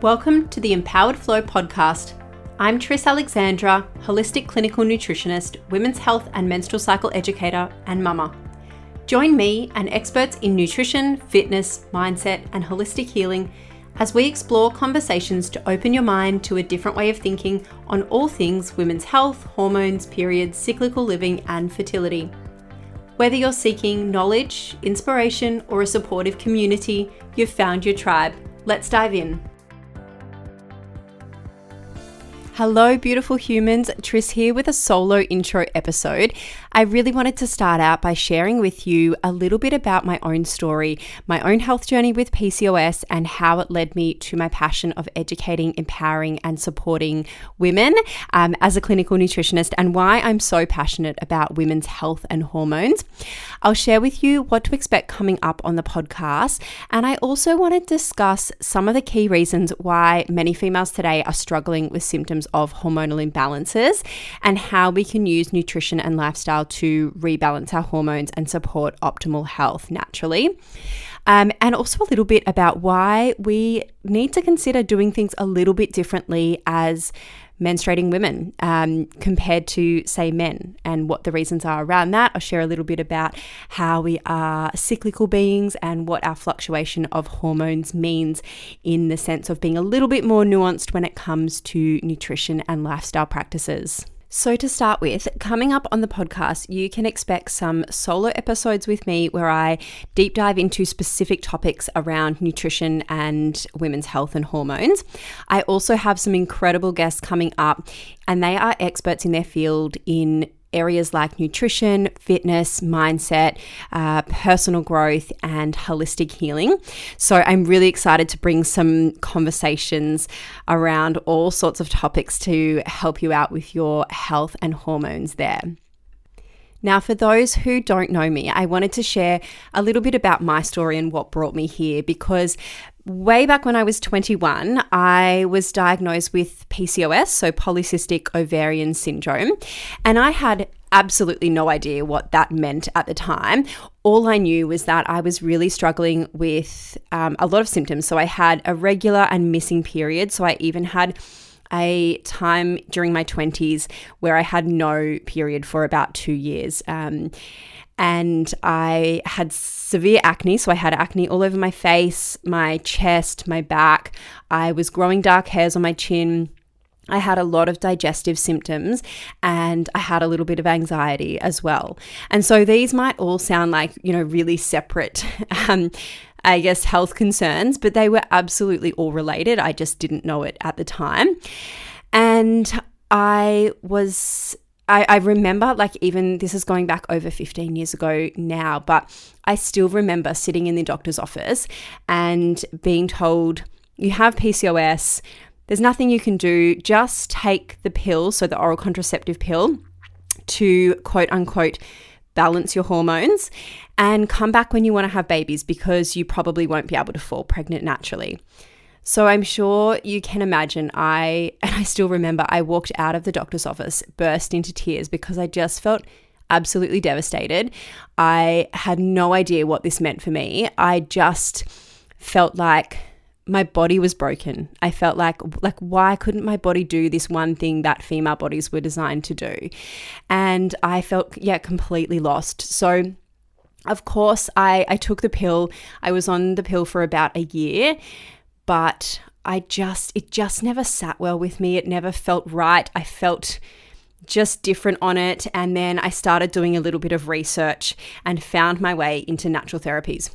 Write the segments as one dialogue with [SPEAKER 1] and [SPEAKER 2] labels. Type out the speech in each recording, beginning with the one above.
[SPEAKER 1] Welcome to the Empowered Flow podcast. I'm Tris Alexandra, holistic clinical nutritionist, women's health and menstrual cycle educator, and mama. Join me and experts in nutrition, fitness, mindset, and holistic healing as we explore conversations to open your mind to a different way of thinking on all things women's health, hormones, periods, cyclical living, and fertility. Whether you're seeking knowledge, inspiration, or a supportive community, you've found your tribe. Let's dive in. Hello, beautiful humans. Tris here with a solo intro episode. I really wanted to start out by sharing with you a little bit about my own story, my own health journey with PCOS, and how it led me to my passion of educating, empowering, and supporting women as a clinical nutritionist, and why I'm so passionate about women's health and hormones. I'll share with you what to expect coming up on the podcast, and I also want to discuss some of the key reasons why many females today are struggling with symptoms of hormonal imbalances and how we can use nutrition and lifestyle to rebalance our hormones and support optimal health naturally. And also a little bit about why we need to consider doing things a little bit differently as menstruating women compared to, say, men, and what the reasons are around that. I'll share a little bit about how we are cyclical beings and what our fluctuation of hormones means in the sense of being a little bit more nuanced when it comes to nutrition and lifestyle practices. So to start with, coming up on the podcast, you can expect some solo episodes with me where I deep dive into specific topics around nutrition and women's health and hormones. I also have some incredible guests coming up, and they are experts in their field in areas like nutrition, fitness, mindset, personal growth, and holistic healing. So I'm really excited to bring some conversations around all sorts of topics to help you out with your health and hormones there. Now, for those who don't know me, I wanted to share a little bit about my story and what brought me here, because way back when I was 21, I was diagnosed with PCOS, so polycystic ovarian syndrome, and I had absolutely no idea what that meant at the time. All I knew was that I was really struggling with a lot of symptoms. So I had irregular and missing periods. So I even had a time during my 20s where I had no period for about 2 years. And I had severe acne. So I had acne all over my face, my chest, my back. I was growing dark hairs on my chin. I had a lot of digestive symptoms, and I had a little bit of anxiety as well. And so these might all sound like, really separate, I guess, health concerns, but they were absolutely all related. I just didn't know it at the time. And I remember, even this is going back over 15 years ago now, but I still remember sitting in the doctor's office and being told, you have PCOS, there's nothing you can do, just take the pill, so the oral contraceptive pill, to quote unquote balance your hormones and come back when you want to have babies because you probably won't be able to fall pregnant naturally. So I'm sure you can imagine, I still remember I walked out of the doctor's office, burst into tears because I just felt absolutely devastated. I had no idea what this meant for me. I just felt like my body was broken. I felt like why couldn't my body do this one thing that female bodies were designed to do? And I felt, completely lost. So of course I took the pill. I was on the pill for about a year, but it just never sat well with me. It never felt right. I felt just different on it. And then I started doing a little bit of research and found my way into natural therapies.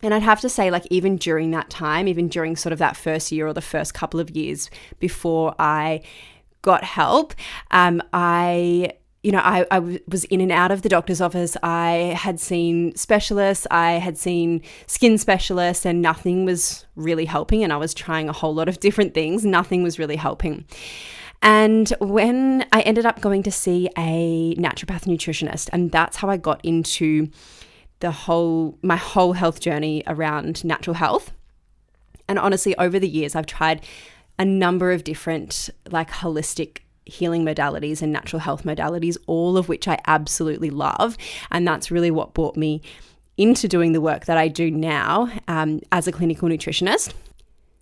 [SPEAKER 1] And I'd have to say, even during that time, even during sort of that first year or the first couple of years before I got help, I was in and out of the doctor's office. I had seen specialists, I had seen skin specialists, and nothing was really helping. And I was trying a whole lot of different things. Nothing was really helping. And when I ended up going to see a naturopath nutritionist, and that's how I got into my whole health journey around natural health. And honestly, over the years, I've tried a number of different holistic healing modalities and natural health modalities, all of which I absolutely love. And that's really what brought me into doing the work that I do now as a clinical nutritionist.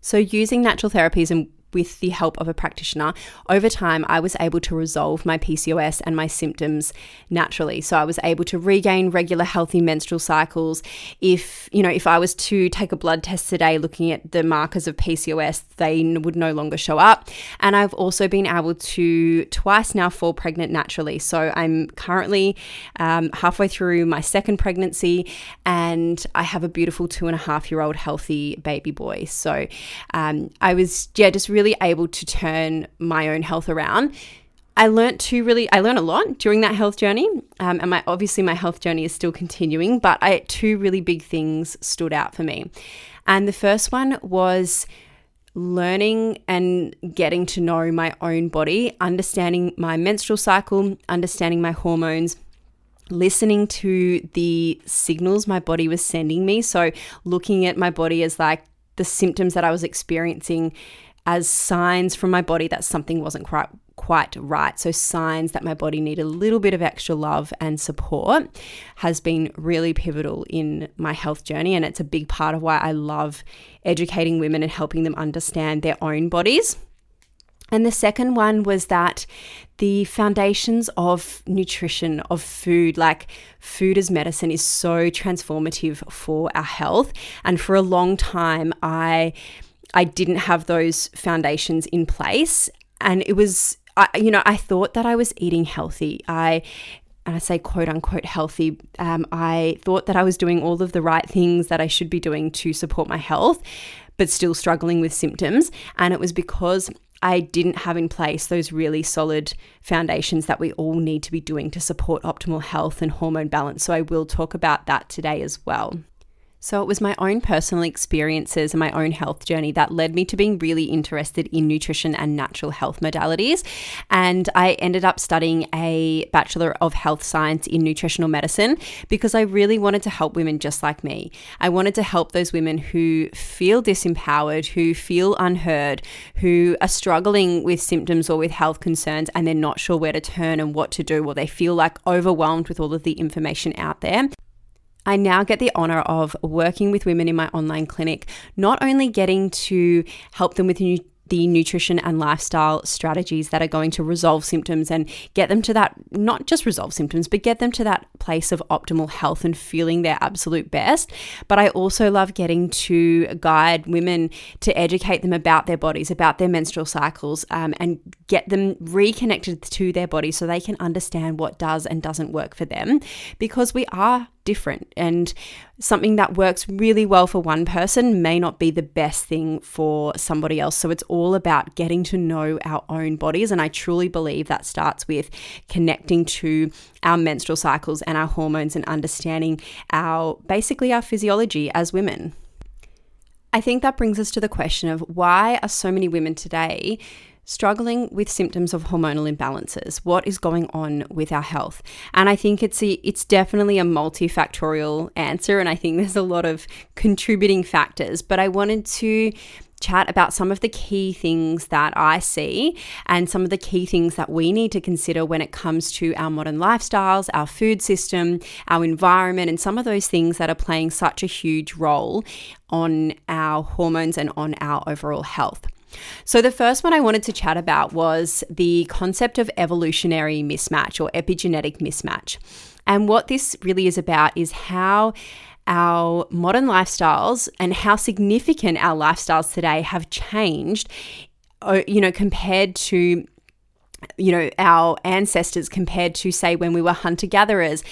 [SPEAKER 1] So using natural therapies and with the help of a practitioner, over time, I was able to resolve my PCOS and my symptoms naturally. So I was able to regain regular healthy menstrual cycles. If I was to take a blood test today looking at the markers of PCOS, they would no longer show up. And I've also been able to twice now fall pregnant naturally. So I'm currently halfway through my second pregnancy, and I have a beautiful 2.5-year-old healthy baby boy. So I was just really able to turn my own health around. I learned a lot during that health journey, and my health journey is still continuing, but two really big things stood out for me. And the first one was learning and getting to know my own body, understanding my menstrual cycle, understanding my hormones, listening to the signals my body was sending me. So looking at my body as like the symptoms that I was experiencing as signs from my body that something wasn't quite right. So signs that my body needed a little bit of extra love and support has been really pivotal in my health journey. And it's a big part of why I love educating women and helping them understand their own bodies. And the second one was that the foundations of nutrition, of food, like food as medicine, is so transformative for our health. And for a long time, I didn't have those foundations in place. And it was, I thought that I was eating healthy. And I say quote unquote healthy. I thought that I was doing all of the right things that I should be doing to support my health, but still struggling with symptoms. And it was because I didn't have in place those really solid foundations that we all need to be doing to support optimal health and hormone balance. So I will talk about that today as well. So it was my own personal experiences and my own health journey that led me to being really interested in nutrition and natural health modalities. And I ended up studying a Bachelor of Health Science in Nutritional Medicine because I really wanted to help women just like me. I wanted to help those women who feel disempowered, who feel unheard, who are struggling with symptoms or with health concerns and they're not sure where to turn and what to do, or they feel like overwhelmed with all of the information out there. I now get the honor of working with women in my online clinic, not only getting to help them with the nutrition and lifestyle strategies that are going to resolve symptoms and get them to that, not just resolve symptoms, but get them to that place of optimal health and feeling their absolute best. But I also love getting to guide women to educate them about their bodies, about their menstrual cycles, and get them reconnected to their body so they can understand what does and doesn't work for them, because we are different, and something that works really well for one person may not be the best thing for somebody else. So it's all about getting to know our own bodies. And I truly believe that starts with connecting to our menstrual cycles and our hormones and understanding our physiology as women. I think that brings us to the question of why are so many women today struggling with symptoms of hormonal imbalances? What is going on with our health? And I think it's definitely a multifactorial answer, and I think there's a lot of contributing factors, but I wanted to chat about some of the key things that I see and some of the key things that we need to consider when it comes to our modern lifestyles, our food system, our environment, and some of those things that are playing such a huge role on our hormones and on our overall health. So the first one I wanted to chat about was the concept of evolutionary mismatch or epigenetic mismatch. And what this really is about is how our modern lifestyles and how significant our lifestyles today have changed, compared to our ancestors, compared to, say, when we were hunter-gatherers.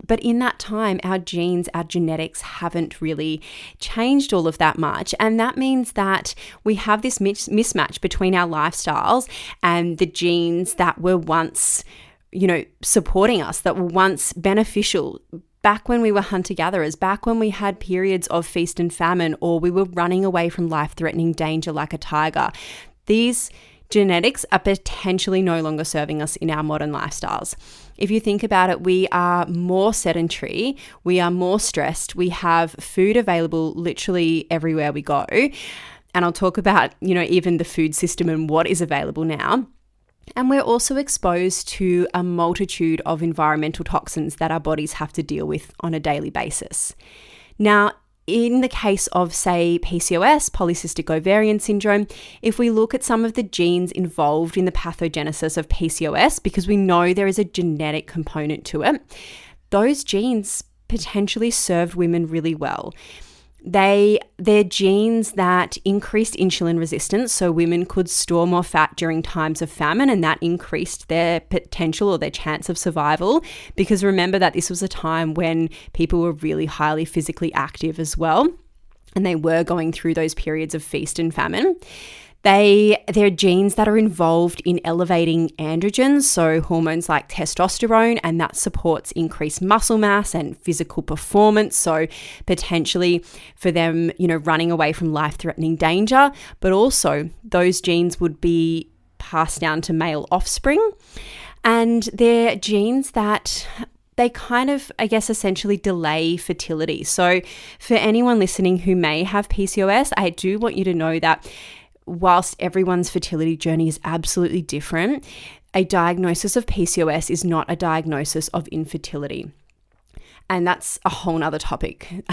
[SPEAKER 1] But in that time, our genes, our genetics haven't really changed all of that much. And that means that we have this mismatch between our lifestyles and the genes that were once, supporting us, that were once beneficial back when we were hunter-gatherers, back when we had periods of feast and famine, or we were running away from life-threatening danger like a tiger. These genetics are potentially no longer serving us in our modern lifestyles. If you think about it, we are more sedentary, we are more stressed, we have food available literally everywhere we go. And I'll talk about, even the food system and what is available now. And we're also exposed to a multitude of environmental toxins that our bodies have to deal with on a daily basis. Now, in the case of, say, PCOS, polycystic ovarian syndrome, if we look at some of the genes involved in the pathogenesis of PCOS, because we know there is a genetic component to it, those genes potentially served women really well. They're genes that increased insulin resistance, so women could store more fat during times of famine, and that increased their potential or their chance of survival, because remember that this was a time when people were really highly physically active as well, and they were going through those periods of feast and famine. They're genes that are involved in elevating androgens, so hormones like testosterone, and that supports increased muscle mass and physical performance. So potentially for them, running away from life-threatening danger, but also those genes would be passed down to male offspring. And they're genes that they kind of, essentially delay fertility. So for anyone listening who may have PCOS, I do want you to know that whilst everyone's fertility journey is absolutely different, a diagnosis of PCOS is not a diagnosis of infertility. And that's a whole nother topic.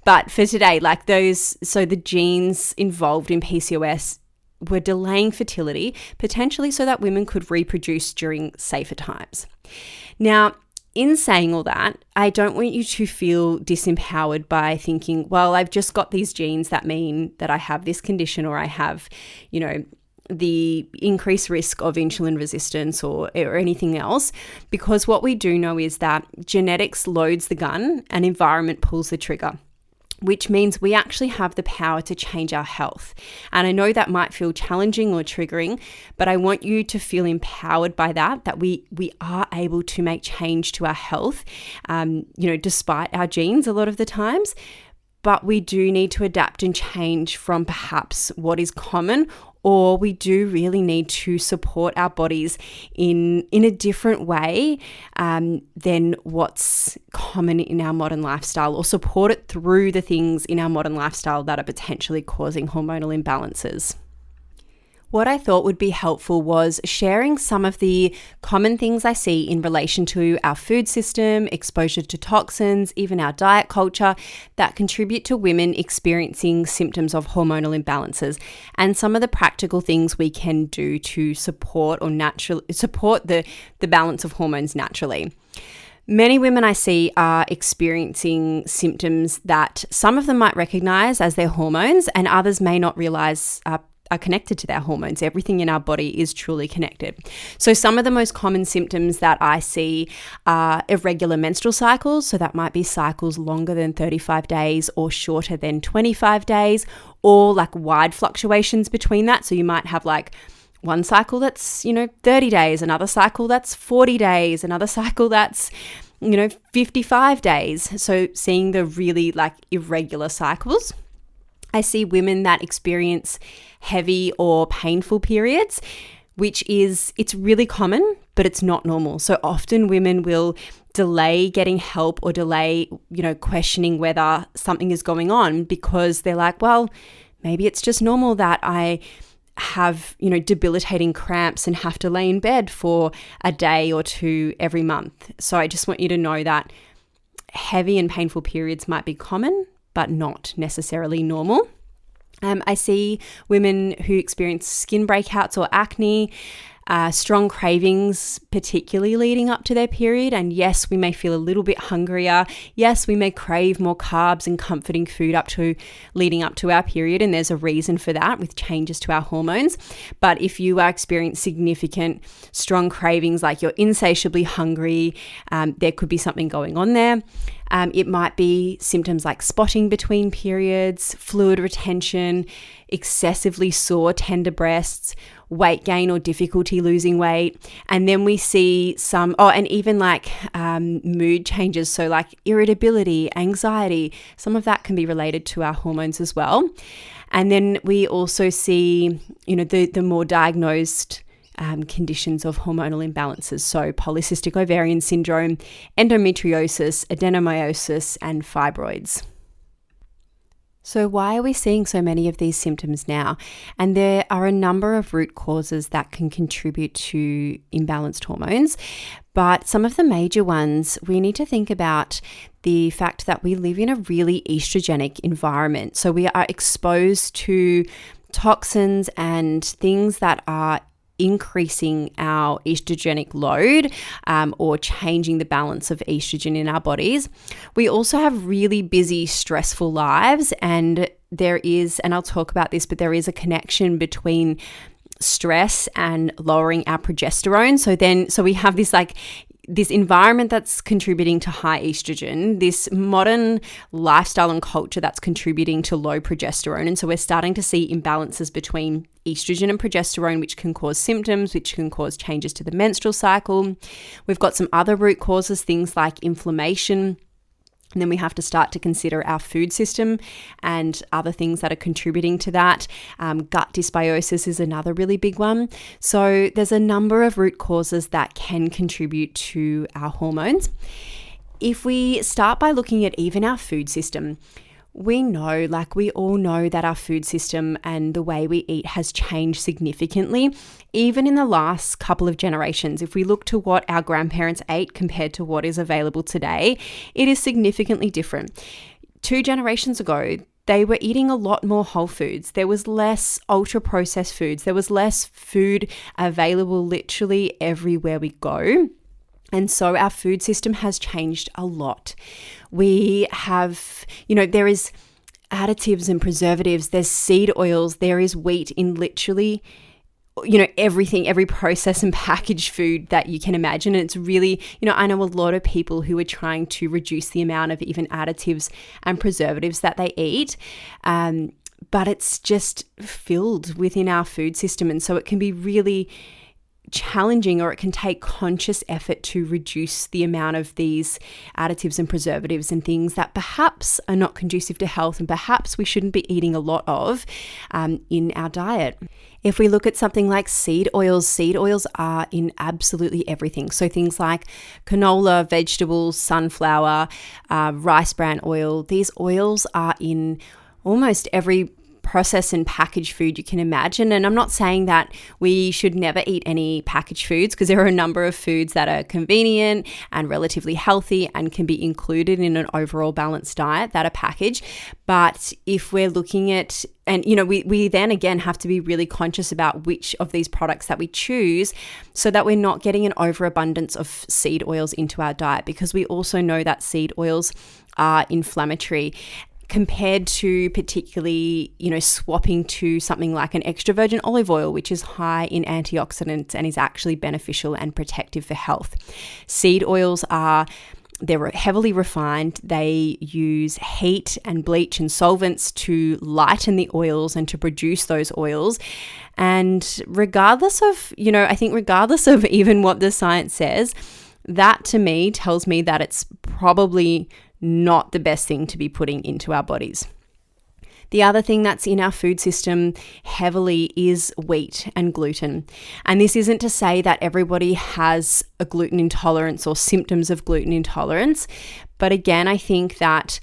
[SPEAKER 1] But for today, the genes involved in PCOS were delaying fertility, potentially so that women could reproduce during safer times. Now, in saying all that, I don't want you to feel disempowered by thinking, well, I've just got these genes that mean that I have this condition, or I have, the increased risk of insulin resistance or anything else. Because what we do know is that genetics loads the gun and environment pulls the trigger, which means we actually have the power to change our health. And I know that might feel challenging or triggering, but I want you to feel empowered by that we are able to make change to our health, despite our genes a lot of the times. But we do need to adapt and change from perhaps what is common, or we do really need to support our bodies in a different way than what's common in our modern lifestyle, or support it through the things in our modern lifestyle that are potentially causing hormonal imbalances. What I thought would be helpful was sharing some of the common things I see in relation to our food system, exposure to toxins, even our diet culture that contribute to women experiencing symptoms of hormonal imbalances, and some of the practical things we can do to support the balance of hormones naturally. Many women I see are experiencing symptoms that some of them might recognize as their hormones, and others may not realize are connected to their hormones. Everything in our body is truly connected. So some of the most common symptoms that I see are irregular menstrual cycles. So that might be cycles longer than 35 days or shorter than 25 days, or wide fluctuations between that. So you might have one cycle that's, 30 days, another cycle that's 40 days, another cycle that's 55 days. So seeing the really irregular cycles. I see women that experience heavy or painful periods, it's really common, but it's not normal. So often women will delay getting help or delay, questioning whether something is going on, because they're like, well, maybe it's just normal that I have, debilitating cramps and have to lay in bed for a day or two every month. So I just want you to know that heavy and painful periods might be common, but not necessarily normal. I see women who experience skin breakouts or acne, strong cravings, particularly leading up to their period. And yes, we may feel a little bit hungrier. Yes, we may crave more carbs and comforting food leading up to our period. And there's a reason for that with changes to our hormones. But if you are experiencing significant strong cravings, like you're insatiably hungry, there could be something going on there. It might be symptoms like spotting between periods, fluid retention, excessively sore, tender breasts, weight gain or difficulty losing weight. And then we see and even mood changes. So irritability, anxiety, some of that can be related to our hormones as well. And then we also see, the more diagnosed conditions of hormonal imbalances. So polycystic ovarian syndrome, endometriosis, adenomyosis, and fibroids. So why are we seeing so many of these symptoms now? And there are a number of root causes that can contribute to imbalanced hormones. But some of the major ones, we need to think about the fact that we live in a really estrogenic environment. So we are exposed to toxins and things that are increasing our estrogenic load or changing the balance of estrogen in our bodies. We also have really busy, stressful lives, and there is, and I'll talk about this, but there is a connection between stress and lowering our progesterone. So we have this environment that's contributing to high estrogen, this modern lifestyle and culture that's contributing to low progesterone. And so we're starting to see imbalances between estrogen and progesterone, which can cause symptoms, which can cause changes to the menstrual cycle. We've got some other root causes, things like inflammation. And then we have to start to consider our food system and other things that are contributing to that. Gut dysbiosis is another really big one. So there's a number of root causes that can contribute to our hormones. If we start by looking at even our food system, we all know that our food system and the way we eat has changed significantly, even in the last couple of generations. If we look to what our grandparents ate compared to what is available today, it is significantly different. 2 generations ago, they were eating a lot more whole foods. There was less ultra-processed foods. There was less food available literally everywhere we go. And so our food system has changed a lot. We have, there is additives and preservatives, there's seed oils, there is wheat in literally, everything, every processed and packaged food that you can imagine. And it's really, I know a lot of people who are trying to reduce the amount of even additives and preservatives that they eat. But it's just filled within our food system. And so it can be really challenging, or it can take conscious effort to reduce the amount of these additives and preservatives and things that perhaps are not conducive to health and perhaps we shouldn't be eating a lot of in our diet. If we look at something like seed oils are in absolutely everything. So things like canola, vegetables, sunflower, rice bran oil, these oils are in almost every processed and packaged food you can imagine. And I'm not saying that we should never eat any packaged foods, because there are a number of foods that are convenient and relatively healthy and can be included in an overall balanced diet that are packaged. But if we're looking at, and we then again have to be really conscious about which of these products that we choose, so that we're not getting an overabundance of seed oils into our diet, because we also know that seed oils are inflammatory, compared to particularly, swapping to something like an extra virgin olive oil, which is high in antioxidants and is actually beneficial and protective for health. Seed oils they're heavily refined. They use heat and bleach and solvents to lighten the oils and to produce those oils. And regardless of even what the science says, that to me tells me that it's probably not the best thing to be putting into our bodies. The other thing that's in our food system heavily is wheat and gluten. And this isn't to say that everybody has a gluten intolerance or symptoms of gluten intolerance. But again, I think that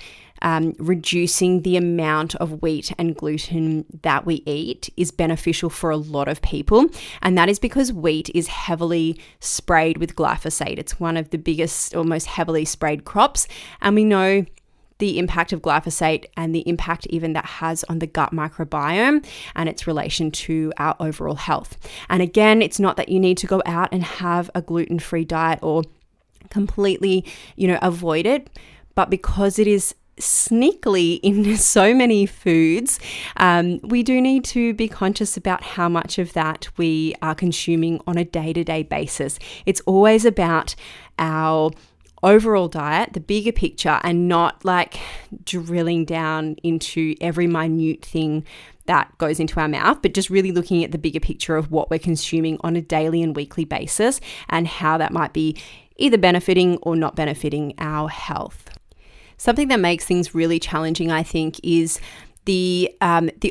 [SPEAKER 1] reducing the amount of wheat and gluten that we eat is beneficial for a lot of people. And that is because wheat is heavily sprayed with glyphosate. It's one of the biggest or most heavily sprayed crops. And we know the impact of glyphosate and the impact even that has on the gut microbiome and its relation to our overall health. And again, it's not that you need to go out and have a gluten-free diet or completely, avoid it, but because it is sneakily in so many foods, we do need to be conscious about how much of that we are consuming on a day-to-day basis. It's always about our overall diet, the bigger picture, and not like drilling down into every minute thing that goes into our mouth, but just really looking at the bigger picture of what we're consuming on a daily and weekly basis and how that might be either benefiting or not benefiting our health. Something that makes things really challenging, I think, is the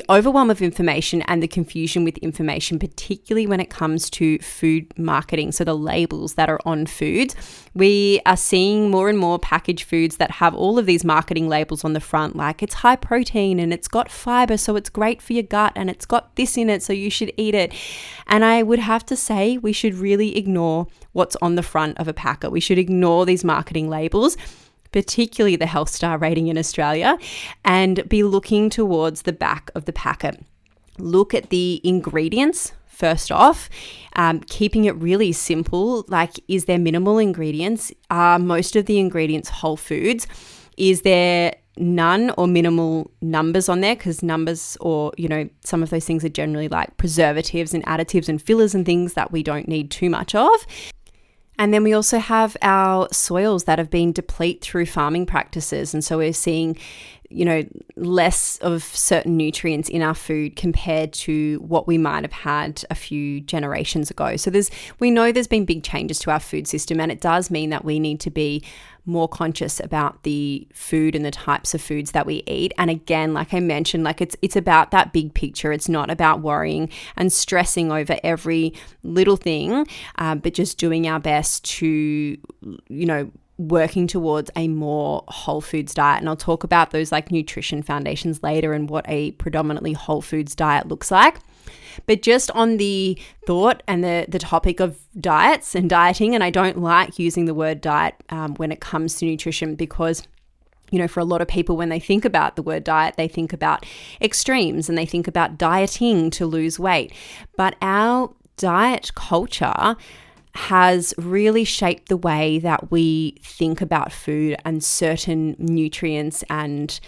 [SPEAKER 1] overwhelm of information and the confusion with information, particularly when it comes to food marketing, so the labels that are on foods. We are seeing more and more packaged foods that have all of these marketing labels on the front, like it's high protein and it's got fiber, so it's great for your gut, and it's got this in it, so you should eat it. And I would have to say we should really ignore what's on the front of a packet. We should ignore these marketing labels, particularly the health star rating in Australia, and be looking towards the back of the packet. Look at the ingredients first off, keeping it really simple. Like, is there minimal ingredients? Are most of the ingredients whole foods? Is there none or minimal numbers on there? Because numbers, or some of those things are generally like preservatives and additives and fillers and things that we don't need too much of. And then we also have our soils that have been depleted through farming practices. And so we're seeing, less of certain nutrients in our food compared to what we might have had a few generations ago. So we know there's been big changes to our food system, and it does mean that we need to be more conscious about the food and the types of foods that we eat. And again, like I mentioned, like it's about that big picture. It's not about worrying and stressing over every little thing, but just doing our best to, working towards a more whole foods diet. And I'll talk about those like nutrition foundations later and what a predominantly whole foods diet looks like. But just on the thought and the topic of diets and dieting, and I don't like using the word diet when it comes to nutrition, because for a lot of people, when they think about the word diet, they think about extremes and they think about dieting to lose weight. But our diet culture has really shaped the way that we think about food and certain nutrients and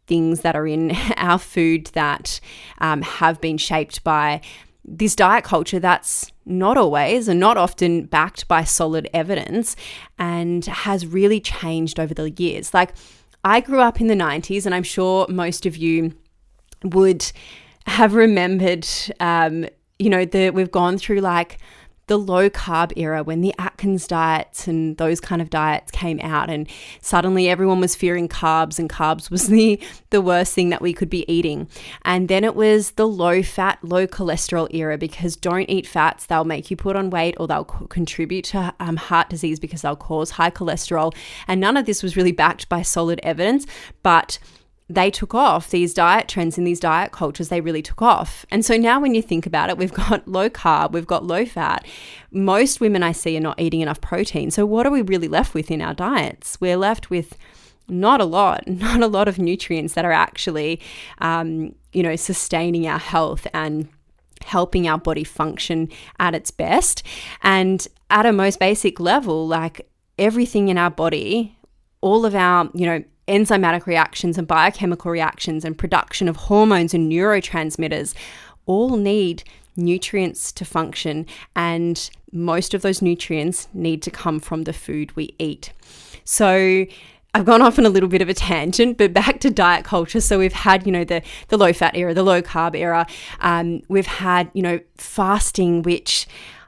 [SPEAKER 1] things that are in our food that have been shaped by this diet culture that's not always and not often backed by solid evidence, and has really changed over the years. Like, I grew up in the 90s, and I'm sure most of you would have remembered, we've gone through like the low carb era when the Atkins diets and those kind of diets came out, and suddenly everyone was fearing carbs, and carbs was the worst thing that we could be eating. And then it was the low fat, low cholesterol era, because don't eat fats, they'll make you put on weight, or they'll contribute to heart disease because they'll cause high cholesterol. And none of this was really backed by solid evidence, but they took off. These diet trends and these diet cultures, they really took off. And so now when you think about it, we've got low carb, we've got low fat. Most women I see are not eating enough protein. So what are we really left with in our diets? We're left with not a lot of nutrients that are actually, sustaining our health and helping our body function at its best. And at a most basic level, like everything in our body, all of our, enzymatic reactions and biochemical reactions and production of hormones and neurotransmitters all need nutrients to function, and most of those nutrients need to come from the food we eat. So I've gone off on a little bit of a tangent, but back to diet culture. So we've had, the low fat era, the low carb era. We've had, fasting, which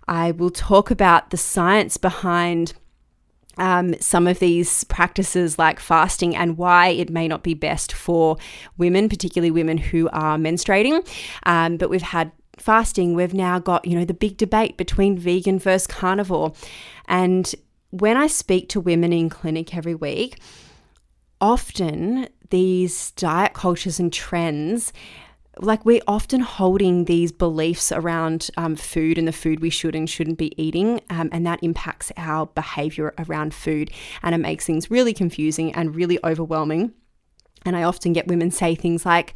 [SPEAKER 1] I will talk about the science behind some of these practices like fasting and why it may not be best for women, particularly women who are menstruating. But we've had fasting. We've now got, the big debate between vegan versus carnivore. And when I speak to women in clinic every week, often these diet cultures and trends, like we're often holding these beliefs around food and the food we should and shouldn't be eating, and that impacts our behavior around food, and it makes things really confusing and really overwhelming. And I often get women say things like,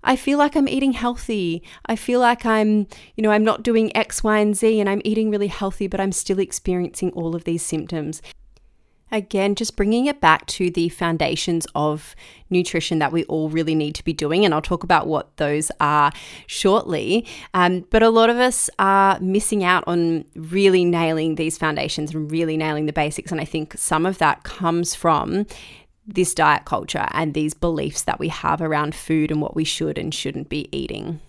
[SPEAKER 1] I feel like I'm eating healthy. I feel like I'm not doing X, Y, and Z, and I'm eating really healthy, but I'm still experiencing all of these symptoms. Again, just bringing it back to the foundations of nutrition that we all really need to be doing. And I'll talk about what those are shortly. But a lot of us are missing out on really nailing these foundations and really nailing the basics. And I think some of that comes from this diet culture and these beliefs that we have around food and what we should and shouldn't be eating.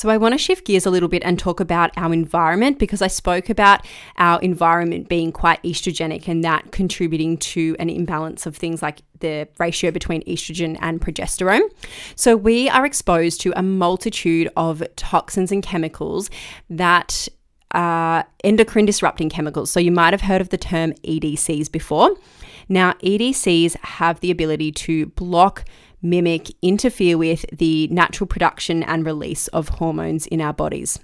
[SPEAKER 1] So I want to shift gears a little bit and talk about our environment, because I spoke about our environment being quite estrogenic and that contributing to an imbalance of things like the ratio between estrogen and progesterone. So we are exposed to a multitude of toxins and chemicals that are endocrine disrupting chemicals. So you might have heard of the term EDCs before. Now, EDCs have the ability to block, mimic, interfere with the natural production and release of hormones in our bodies.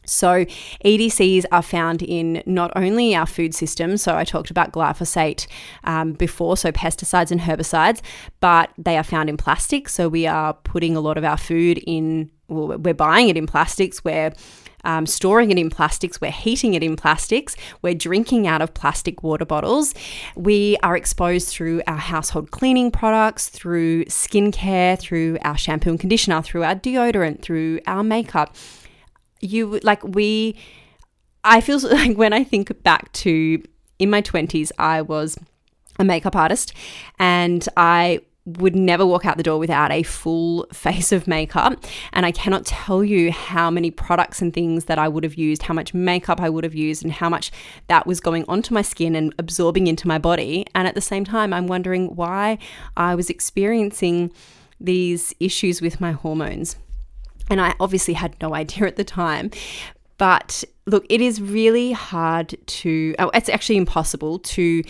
[SPEAKER 1] So EDCs are found in not only our food system, so I talked about glyphosate before, so pesticides and herbicides, but they are found in plastics. So we are putting a lot of our food in, well, we're buying it in plastics, we're storing it in plastics, we're heating it in plastics, we're drinking out of plastic water bottles. We are exposed through our household cleaning products, through skincare, through our shampoo and conditioner, through our deodorant, through our makeup. I feel like when I think back to in my 20s, I was a makeup artist and I would never walk out the door without a full face of makeup. And I cannot tell you how many products and things that I would have used, how much makeup I would have used, and how much that was going onto my skin and absorbing into my body. And at the same time, I'm wondering why I was experiencing these issues with my hormones. And I obviously had no idea at the time. But look, it is really hard it's actually impossible to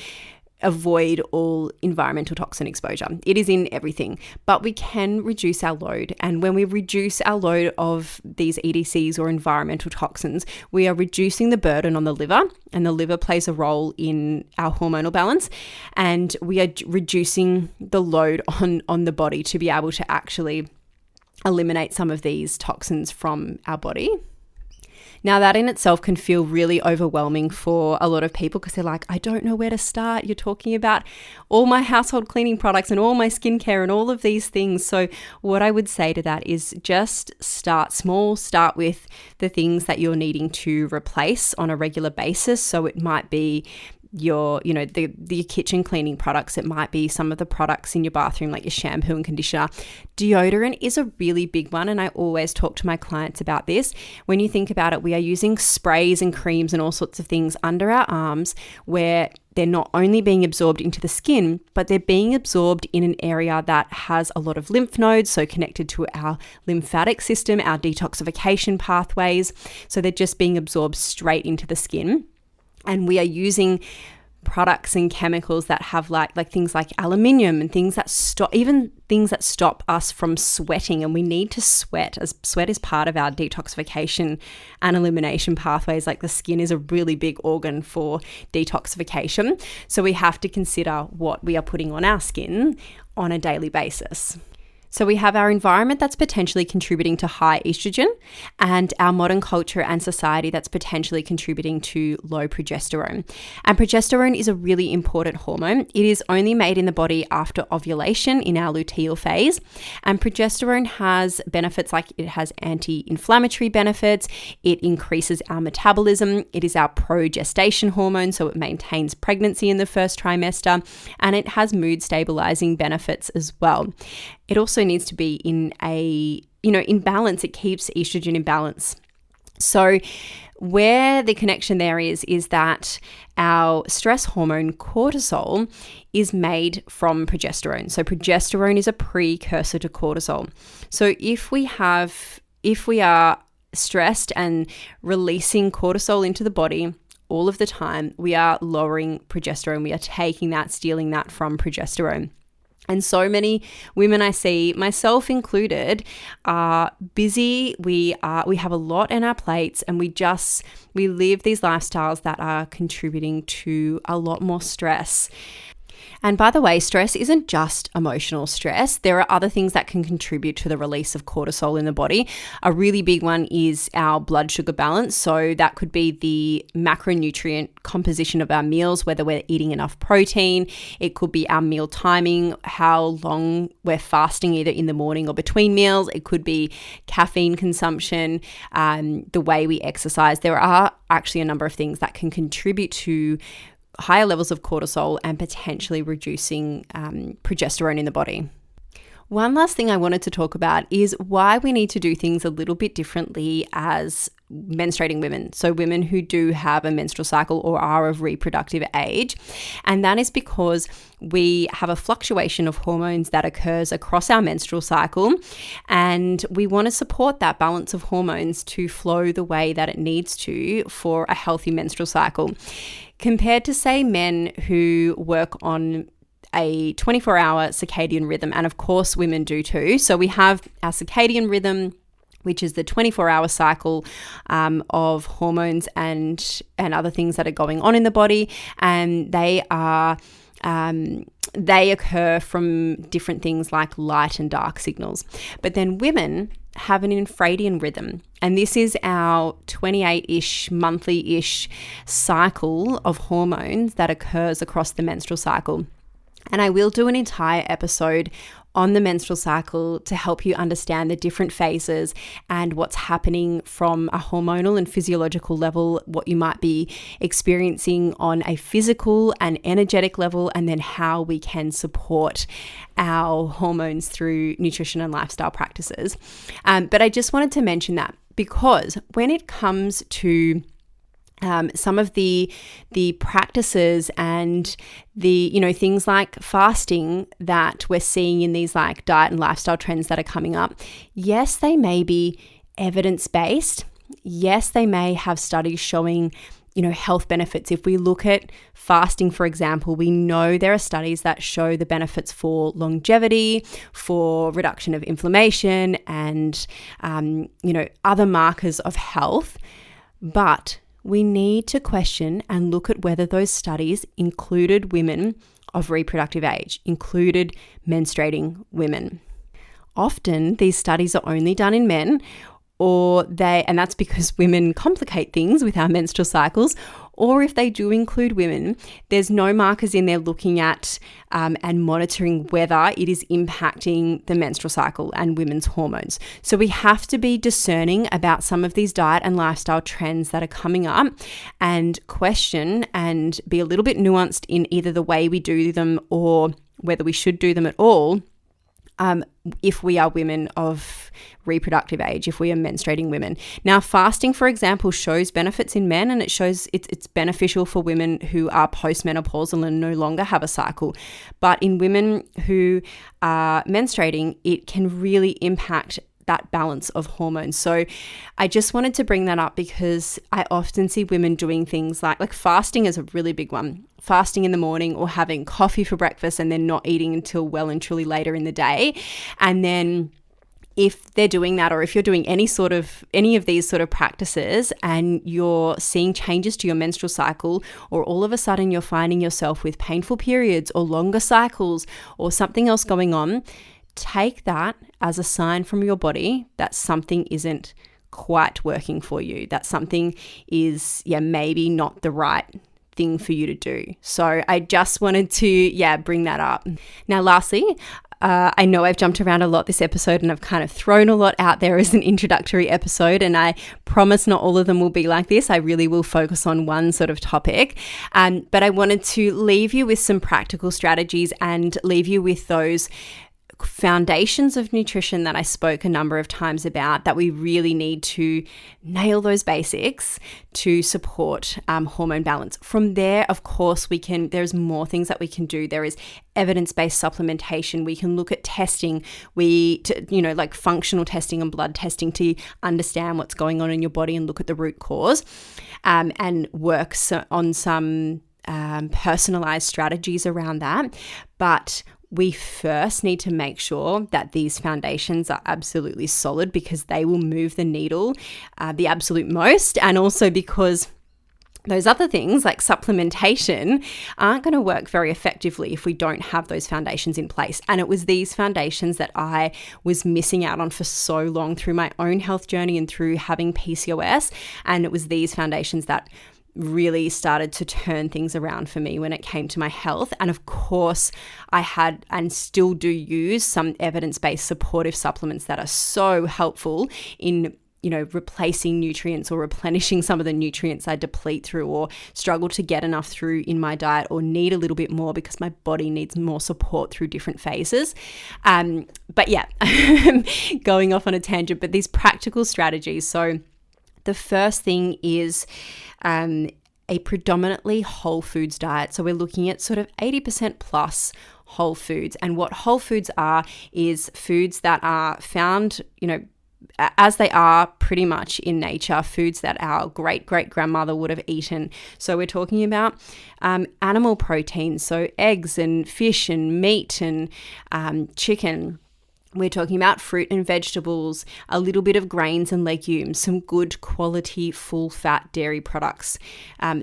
[SPEAKER 1] avoid all environmental toxin exposure. It is in everything, but we can reduce our load. And when we reduce our load of these EDCs or environmental toxins, we are reducing the burden on the liver, and the liver plays a role in our hormonal balance. And we are reducing the load on the body to be able to actually eliminate some of these toxins from our body. Now, that in itself can feel really overwhelming for a lot of people because they're like, I don't know where to start. You're talking about all my household cleaning products and all my skincare and all of these things. So what I would say to that is just start small. Start with the things that you're needing to replace on a regular basis. So it might be your kitchen cleaning products. It might be some of the products in your bathroom, like your shampoo and conditioner. Deodorant is a really big one, and I always talk to my clients about this. When you think about it, we are using sprays and creams and all sorts of things under our arms where they're not only being absorbed into the skin, but they're being absorbed in an area that has a lot of lymph nodes, so connected to our lymphatic system, our detoxification pathways. So they're just being absorbed straight into the skin. And we are using products and chemicals that have like things like aluminium and things that stop us from sweating. And we need to sweat, as sweat is part of our detoxification and elimination pathways. Like the skin is a really big organ for detoxification. So we have to consider what we are putting on our skin on a daily basis. So we have our environment that's potentially contributing to high estrogen, and our modern culture and society that's potentially contributing to low progesterone. And progesterone is a really important hormone. It is only made in the body after ovulation in our luteal phase. And progesterone has benefits like it has anti-inflammatory benefits. It increases our metabolism. It is our progestation hormone, so it maintains pregnancy in the first trimester. And it has mood stabilizing benefits as well. It also needs to be in balance. It keeps estrogen in balance. So where the connection there is that our stress hormone cortisol is made from progesterone. So progesterone is a precursor to cortisol. So if we are stressed and releasing cortisol into the body all of the time, we are lowering progesterone. We are taking that, stealing that from progesterone. And so many women I see, myself included, are busy. We have a lot on our plates, and we live these lifestyles that are contributing to a lot more stress. And by the way, stress isn't just emotional stress. There are other things that can contribute to the release of cortisol in the body. A really big one is our blood sugar balance. So that could be the macronutrient composition of our meals, whether we're eating enough protein. It could be our meal timing, how long we're fasting either in the morning or between meals. It could be caffeine consumption, the way we exercise. There are actually a number of things that can contribute to higher levels of cortisol and potentially reducing progesterone in the body. One last thing I wanted to talk about is why we need to do things a little bit differently as menstruating women. So women who do have a menstrual cycle or are of reproductive age. And that is because we have a fluctuation of hormones that occurs across our menstrual cycle. And we want to support that balance of hormones to flow the way that it needs to for a healthy menstrual cycle. Compared to, say, men who work on a 24-hour circadian rhythm. And of course, women do too. So we have our circadian rhythm, which is the 24-hour cycle of hormones and other things that are going on in the body. And they occur from different things like light and dark signals. But then women have an infradian rhythm. And this is our 28-ish, monthly-ish cycle of hormones that occurs across the menstrual cycle. And I will do an entire episode on the menstrual cycle to help you understand the different phases and what's happening from a hormonal and physiological level, what you might be experiencing on a physical and energetic level, and then how we can support our hormones through nutrition and lifestyle practices. But I just wanted to mention that because when it comes to some of the practices and the things like fasting that we're seeing in these like diet and lifestyle trends that are coming up, yes, they may be evidence-based. Yes, they may have studies showing health benefits. If we look at fasting, for example, we know there are studies that show the benefits for longevity, for reduction of inflammation, and other markers of health. But we need to question and look at whether those studies included women of reproductive age, included menstruating women. Often these studies are only done in men, and that's because women complicate things with our menstrual cycles, or if they do include women, there's no markers in there looking at and monitoring whether it is impacting the menstrual cycle and women's hormones. So we have to be discerning about some of these diet and lifestyle trends that are coming up and question and be a little bit nuanced in either the way we do them or whether we should do them at all. If we are women of reproductive age, if we are menstruating women. Now, fasting, for example, shows benefits in men, and it shows it's beneficial for women who are postmenopausal and no longer have a cycle. But in women who are menstruating, it can really impact that balance of hormones. So I just wanted to bring that up because I often see women doing things like fasting is a really big one. Fasting in the morning or having coffee for breakfast and then not eating until well and truly later in the day. And then if they're doing that, or if you're doing any of these sort of practices and you're seeing changes to your menstrual cycle, or all of a sudden you're finding yourself with painful periods or longer cycles or something else going on, take that as a sign from your body that something isn't quite working for you, that something is maybe not the right thing for you to do. So I just wanted to bring that up. Now lastly, I know I've jumped around a lot this episode and I've kind of thrown a lot out there as an introductory episode, and I promise not all of them will be like this. I really will focus on one sort of topic. But I wanted to leave you with some practical strategies and leave you with those foundations of nutrition that I spoke a number of times about, that we really need to nail those basics to support hormone balance. From there, of course, there's more things that we can do. There is evidence-based supplementation. We can look at testing, like functional testing and blood testing to understand what's going on in your body and look at the root cause, and work on some personalized strategies around that. But we first need to make sure that these foundations are absolutely solid, because they will move the needle the absolute most, and also because those other things like supplementation aren't going to work very effectively if we don't have those foundations in place. And it was these foundations that I was missing out on for so long through my own health journey and through having PCOS. And it was these foundations that really started to turn things around for me when it came to my health. And of course, I had and still do use some evidence-based supportive supplements that are so helpful in replacing nutrients or replenishing some of the nutrients I deplete through or struggle to get enough through in my diet, or need a little bit more because my body needs more support through different phases. But yeah, going off on a tangent, but these practical strategies. So the first thing is a predominantly whole foods diet. So we're looking at sort of 80% plus whole foods. And what whole foods are is foods that are found, as they are pretty much in nature, foods that our great-great-grandmother would have eaten. So we're talking about animal proteins, so eggs and fish and meat and chicken. We're talking about fruit and vegetables, a little bit of grains and legumes, some good quality full fat dairy products.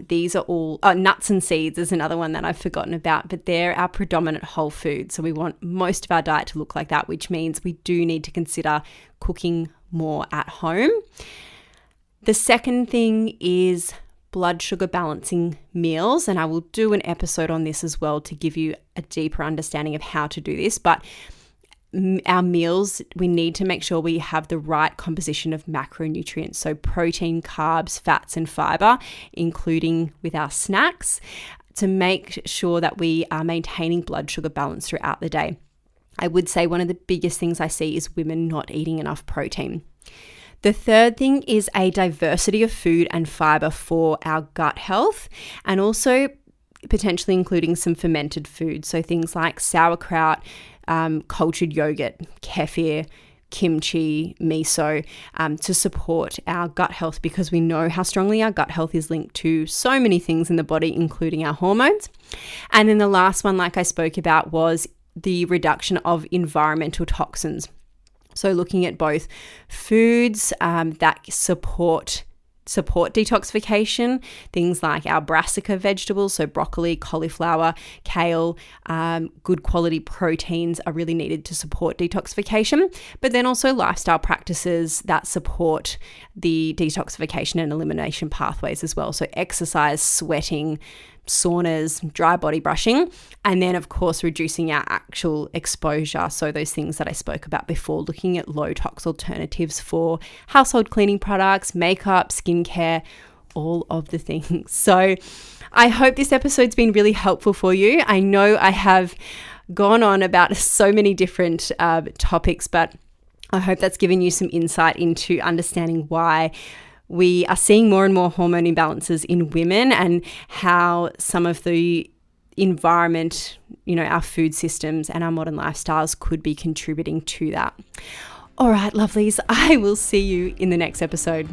[SPEAKER 1] These are all, nuts and seeds is another one that I've forgotten about, but they're our predominant whole food. So we want most of our diet to look like that, which means we do need to consider cooking more at home. The second thing is blood sugar balancing meals, and I will do an episode on this as well to give you a deeper understanding of how to do this. But our meals, we need to make sure we have the right composition of macronutrients, so protein, carbs, fats, and fiber, including with our snacks, to make sure that we are maintaining blood sugar balance throughout the day. I would say one of the biggest things I see is women not eating enough protein. The third thing is a diversity of food and fiber for our gut health, and also potentially including some fermented foods, so things like sauerkraut, cultured yogurt, kefir, kimchi, miso, to support our gut health, because we know how strongly our gut health is linked to so many things in the body, including our hormones. And then the last one, like I spoke about, was the reduction of environmental toxins. So looking at both foods that support detoxification, things like our brassica vegetables, so broccoli, cauliflower, kale, good quality proteins are really needed to support detoxification, but then also lifestyle practices that support the detoxification and elimination pathways as well. So exercise, sweating, saunas, dry body brushing, and then of course reducing our actual exposure. So those things that I spoke about before, looking at low tox alternatives for household cleaning products, makeup, skincare, all of the things. So I hope this episode's been really helpful for you. I know I have gone on about so many different topics, but I hope that's given you some insight into understanding why we are seeing more and more hormone imbalances in women, and how some of the environment, our food systems and our modern lifestyles could be contributing to that. All right, lovelies, I will see you in the next episode.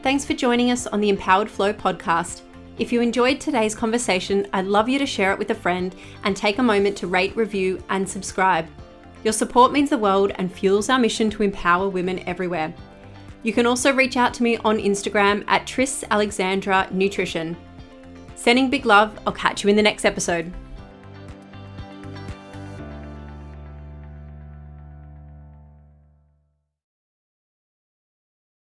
[SPEAKER 1] Thanks for joining us on the Empowered Flow podcast. If you enjoyed today's conversation, I'd love you to share it with a friend and take a moment to rate, review, and subscribe. Your support means the world and fuels our mission to empower women everywhere. You can also reach out to me on Instagram at Tris Alexandra Nutrition. Sending big love. I'll catch you in the next episode.